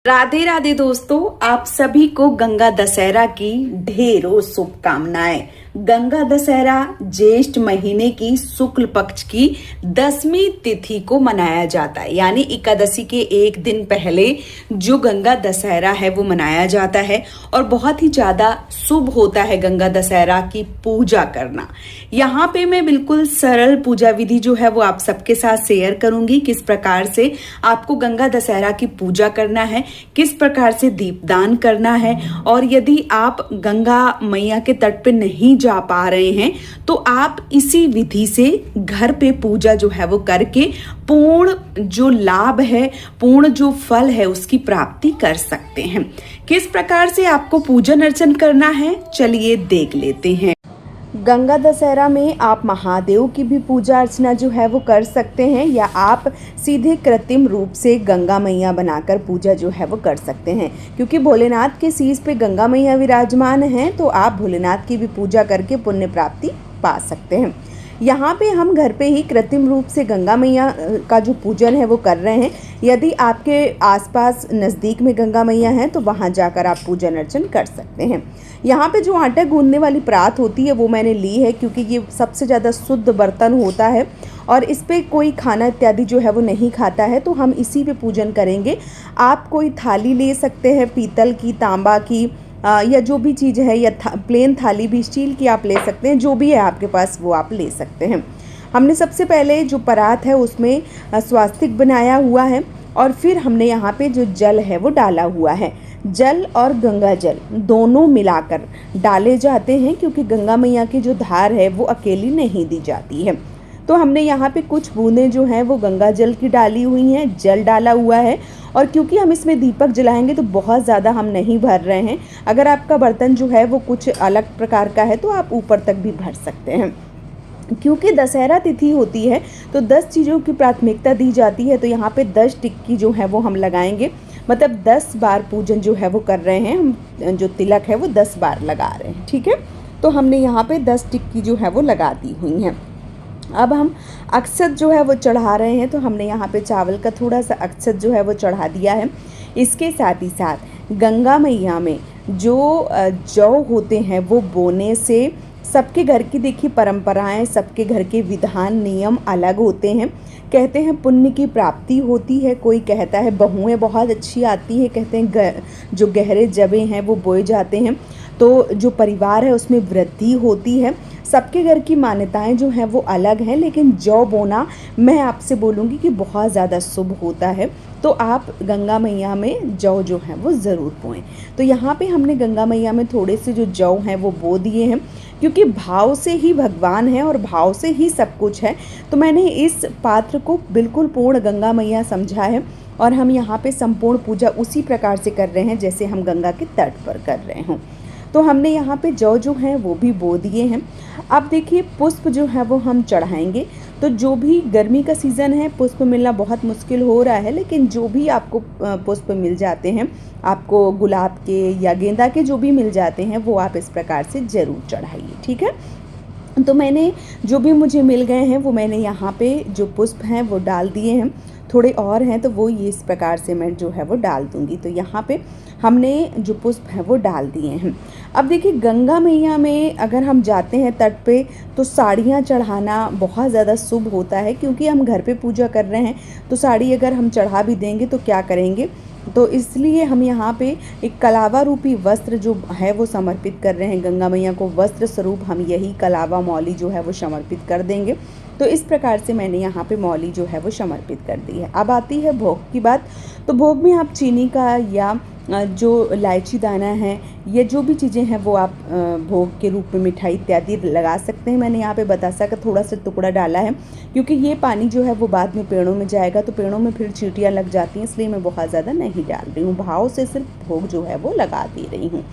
राधे राधे दोस्तों, आप सभी को गंगा दशहरा की ढेरों शुभकामनाएं। गंगा दशहरा ज्येष्ठ महीने की शुक्ल पक्ष की 10वीं तिथि को मनाया जाता है, यानी एकादशी के एक दिन पहले जो गंगा दशहरा है वो मनाया जाता है और बहुत ही ज्यादा शुभ होता है गंगा दशहरा की पूजा करना। यहाँ पे मैं बिल्कुल सरल पूजा विधि जो है वो आप सबके साथ शेयर करूंगी, किस प्रकार से आपको गंगा दशहरा की पूजा करना है, किस प्रकार से दीपदान करना है। और यदि आप गंगा मैया के तट पे नहीं जा पा रहे हैं तो आप इसी विधि से घर पे पूजा जो है वो करके पूर्ण जो लाभ है, पूर्ण जो फल है उसकी प्राप्ति कर सकते हैं। किस प्रकार से आपको पूजन अर्चन करना है, चलिए देख लेते हैं। गंगा दशहरा में आप महादेव की भी पूजा अर्चना जो है वो कर सकते हैं, या आप सीधे कृत्रिम रूप से गंगा मैया बनाकर पूजा जो है वो कर सकते हैं। क्योंकि भोलेनाथ के शीश पे गंगा मैया विराजमान हैं, तो आप भोलेनाथ की भी पूजा करके पुण्य प्राप्ति पा सकते हैं। यहाँ पे हम घर पे ही कृत्रिम रूप से गंगा मैया का जो पूजन है वो कर रहे हैं। यदि आपके आसपास नज़दीक में गंगा मैया हैं तो वहाँ जाकर आप पूजन अर्चन कर सकते हैं। यहाँ पे जो आटा गूंदने वाली परात होती है वो मैंने ली है, क्योंकि ये सबसे ज़्यादा शुद्ध बर्तन होता है और इस पे कोई खाना इत्यादि जो है वो नहीं खाता है, तो हम इसी पे पूजन करेंगे। आप कोई थाली ले सकते हैं, पीतल की, तांबा की, या जो भी चीज़ है, या प्लेन थाली भी स्टील की आप ले सकते हैं, जो भी है आपके पास वो आप ले सकते हैं। हमने सबसे पहले जो परात है उसमें स्वास्तिक बनाया हुआ है और फिर हमने यहाँ पे जो जल है वो डाला हुआ है। जल और गंगा जल दोनों मिलाकर डाले जाते हैं, क्योंकि गंगा मैया की जो धार है वो अकेली नहीं दी जाती है। तो हमने यहाँ पे कुछ बूंदें जो हैं वो गंगा जल की डाली हुई हैं, जल डाला हुआ है। और क्योंकि हम इसमें दीपक जलाएंगे तो बहुत ज़्यादा हम नहीं भर रहे हैं। अगर आपका बर्तन जो है वो कुछ अलग प्रकार का है तो आप ऊपर तक भी भर सकते हैं। क्योंकि दशहरा तिथि होती है तो 10 चीज़ों की प्राथमिकता दी जाती है, तो यहाँ पे 10 टिक्की जो है वो हम लगाएंगे। मतलब 10 बार पूजन जो है वो कर रहे हैं हम, जो तिलक है वो 10 बार लगा रहे हैं। ठीक है, तो हमने यहाँ पे 10 टिक्की जो है वो लगा दी हुई हैं। अब हम अक्षत जो है वो चढ़ा रहे हैं, तो हमने यहाँ पे चावल का थोड़ा सा अक्षत जो है वो चढ़ा दिया है। इसके साथ ही साथ गंगा मैया में जो जौ होते हैं वो बोने से सबके घर की देखिए परंपराएं, सबके घर के विधान नियम अलग होते हैं। कहते हैं पुण्य की प्राप्ति होती है, कोई कहता है बहुएं बहुत अच्छी आती है, कहते हैं जो गहरे जबे हैं वो बोए जाते हैं तो जो परिवार है उसमें वृद्धि होती है। सबके घर की मान्यताएं जो हैं वो अलग हैं, लेकिन जौ बोना मैं आपसे बोलूँगी कि बहुत ज़्यादा शुभ होता है। तो आप गंगा मैया में जौ जो है वो ज़रूर बोएं। तो यहाँ पे हमने गंगा मैया में थोड़े से जो जौ हैं वो बो दिए हैं, क्योंकि भाव से ही भगवान है और भाव से ही सब कुछ है। तो मैंने इस पात्र को बिल्कुल पूर्ण गंगा मैया समझा है और हम यहाँ पे संपूर्ण पूजा उसी प्रकार से कर रहे हैं जैसे हम गंगा के तट पर कर रहे हों। तो हमने यहाँ पे जौ जो हैं वो भी बो दिए हैं। अब देखिए पुष्प जो है वो हम चढ़ाएंगे। तो जो भी गर्मी का सीज़न है, पुष्प मिलना बहुत मुश्किल हो रहा है, लेकिन जो भी आपको पुष्प मिल जाते हैं, आपको गुलाब के या गेंदा के जो भी मिल जाते हैं वो आप इस प्रकार से ज़रूर चढ़ाइए। ठीक है, तो मैंने जो भी मुझे मिल गए हैं वो मैंने यहाँ पे जो पुष्प हैं वो डाल दिए हैं। थोड़े और हैं तो वो ये इस प्रकार से मैं जो है वो डाल दूँगी। तो यहाँ पे हमने जो पुष्प हैं वो डाल दिए हैं। अब देखिए गंगा मैया में अगर हम जाते हैं तट पे तो साड़ियाँ चढ़ाना बहुत ज़्यादा शुभ होता है, क्योंकि हम घर पे पूजा कर रहे हैं तो साड़ी अगर हम चढ़ा भी देंगे तो क्या करेंगे। तो इसलिए हम यहाँ पे एक कलावा रूपी वस्त्र जो है वो समर्पित कर रहे हैं गंगा मैया को। वस्त्र स्वरूप हम यही कलावा मौली जो है वो समर्पित कर देंगे। तो इस प्रकार से मैंने यहाँ पे मौली जो है वो समर्पित कर दी है। अब आती है भोग की बात। तो भोग में आप चीनी का या जो इलायची दाना है, ये जो भी चीज़ें हैं वो आप भोग के रूप में मिठाई इत्यादि लगा सकते हैं। मैंने यहाँ पे बतासा का थोड़ा सा टुकड़ा डाला है, क्योंकि ये पानी जो है वो बाद में पेड़ों में जाएगा तो पेड़ों में फिर चींटियाँ लग जाती हैं, इसलिए मैं बहुत ज़्यादा नहीं डाल रही हूँ। भाव से सिर्फ भोग जो है वो लगा दे रही हूँ।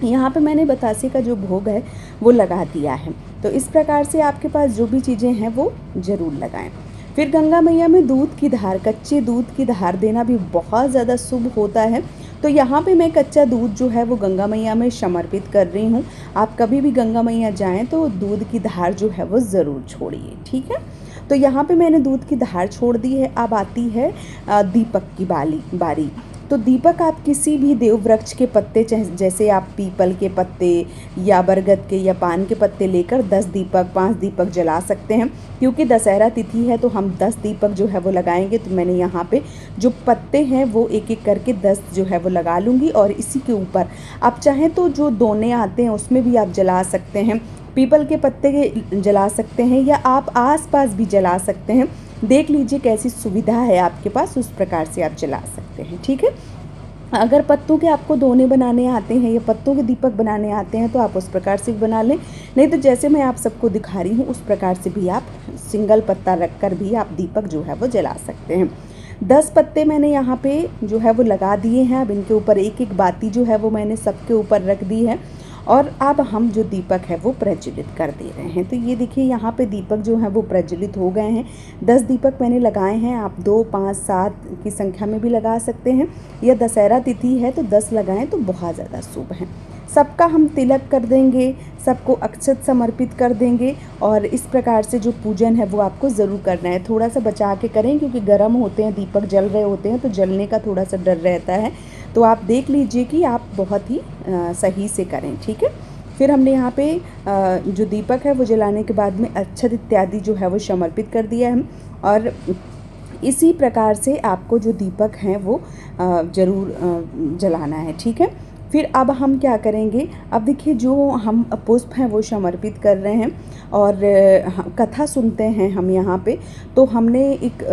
यहाँ पे मैंने बतासे का जो भोग है वो लगा दिया है। तो इस प्रकार से आपके पास जो भी चीज़ें हैं वो ज़रूर लगाएं। फिर गंगा मैया में दूध की धार, कच्चे दूध की धार देना भी बहुत ज़्यादा शुभ होता है। तो यहाँ पे मैं कच्चा दूध जो है वो गंगा मैया में समर्पित कर रही हूँ। आप कभी भी गंगा मैया जाएँ तो दूध की धार जो है वो ज़रूर छोड़िए। ठीक है, तो यहाँ पे मैंने दूध की धार छोड़ दी है। अब आती है दीपक की बारी। तो दीपक आप किसी भी देव वृक्ष के पत्ते, जैसे आप पीपल के पत्ते या बरगद के या पान के पत्ते लेकर 10 दीपक 5 दीपक जला सकते हैं। क्योंकि दशहरा तिथि है तो हम 10 दीपक जो है वो लगाएंगे। तो मैंने यहाँ पे जो पत्ते हैं वो एक एक करके 10 जो है वो लगा लूँगी। और इसी के ऊपर आप चाहें तो जो दोने आते हैं उसमें भी आप जला सकते हैं, पीपल के पत्ते जला सकते हैं, या आप आसपास भी जला सकते हैं। देख लीजिए कैसी सुविधा है आपके पास, उस प्रकार से आप जला सकते हैं। ठीक है, अगर पत्तों के आपको दोने बनाने आते हैं या पत्तों के दीपक बनाने आते हैं तो आप उस प्रकार से भी बना लें, नहीं तो जैसे मैं आप सबको दिखा रही हूँ उस प्रकार से भी आप सिंगल पत्ता रख कर भी आप दीपक जो है वो जला सकते हैं। 10 पत्ते मैंने यहाँ पे जो है वो लगा दिए हैं। अब इनके ऊपर एक एक बाती जो है वो मैंने सबके ऊपर रख दी है और अब हम जो दीपक है वो प्रज्वलित कर दे रहे हैं। तो ये देखिए यहाँ पे दीपक जो है वो प्रज्वलित हो गए हैं। 10 दीपक मैंने लगाए हैं। आप 2, 5, 7 की संख्या में भी लगा सकते हैं, या दशहरा तिथि है तो 10 लगाएं तो बहुत ज़्यादा शुभ है। सबका हम तिलक कर देंगे, सबको अक्षत समर्पित कर देंगे। और इस प्रकार से जो पूजन है वो आपको ज़रूर करना है। थोड़ा सा बचा के करें क्योंकि गर्म होते हैं, दीपक जल रहे होते हैं तो जलने का थोड़ा सा डर रहता है। तो आप देख लीजिए कि आप बहुत ही सही से करें। ठीक है, फिर हमने यहाँ पे जो दीपक है वो जलाने के बाद में अक्षत इत्यादि जो है वो समर्पित कर दिया है। और इसी प्रकार से आपको जो दीपक हैं वो ज़रूर जलाना है। ठीक है, फिर अब हम क्या करेंगे, अब देखिए जो हम पुष्प हैं वो समर्पित कर रहे हैं और कथा सुनते हैं हम यहाँ पे। तो हमने एक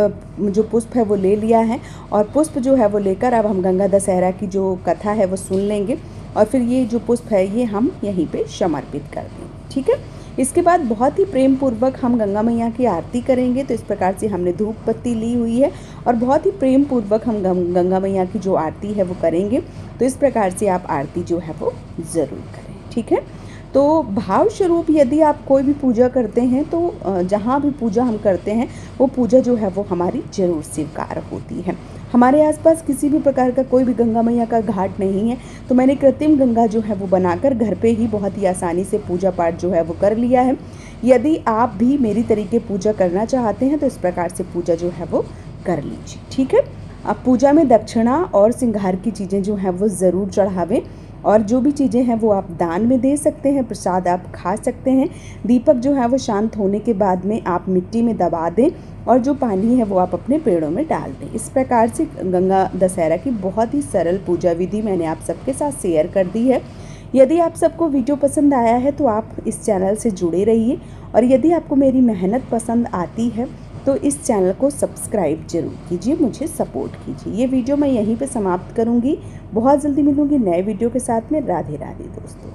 जो पुष्प है वो ले लिया है और पुष्प जो है वो लेकर अब हम गंगा दशहरा की जो कथा है वो सुन लेंगे और फिर ये जो पुष्प है ये हम यहीं पे समर्पित कर देंगे। ठीक है, इसके बाद बहुत ही प्रेम पूर्वक हम गंगा मैया की आरती करेंगे। तो इस प्रकार से हमने धूप बत्ती ली हुई है और बहुत ही प्रेम पूर्वक हम गंगा मैया की जो आरती है वो करेंगे। तो इस प्रकार से आप आरती जो है वो ज़रूर करें। ठीक है, तो भाव स्वरूप यदि आप कोई भी पूजा करते हैं तो जहाँ भी पूजा हम करते हैं वो पूजा जो है वो हमारी ज़रूर स्वीकार होती है। हमारे आसपास किसी भी प्रकार का कोई भी गंगा मैया का घाट नहीं है तो मैंने कृत्रिम गंगा जो है वो बनाकर घर पे ही बहुत ही आसानी से पूजा पाठ जो है वो कर लिया है। यदि आप भी मेरी तरीके पूजा करना चाहते हैं तो इस प्रकार से पूजा जो है वो कर लीजिए। ठीक है, अब पूजा में दक्षिणा और श्रृंगार की चीज़ें जो हैं वो ज़रूर चढ़ावें और जो भी चीज़ें हैं वो आप दान में दे सकते हैं, प्रसाद आप खा सकते हैं। दीपक जो है वो शांत होने के बाद में आप मिट्टी में दबा दें और जो पानी है वो आप अपने पेड़ों में डाल दें। इस प्रकार से गंगा दशहरा की बहुत ही सरल पूजा विधि मैंने आप सबके साथ शेयर कर दी है। यदि आप सबको वीडियो पसंद आया है तो आप इस चैनल से जुड़े रहिए और यदि आपको मेरी मेहनत पसंद आती है तो इस चैनल को सब्सक्राइब जरूर कीजिए, मुझे सपोर्ट कीजिए। ये वीडियो मैं यहीं पे समाप्त करूँगी। बहुत जल्दी मिलूँगी नए वीडियो के साथ में। राधे राधे दोस्तों।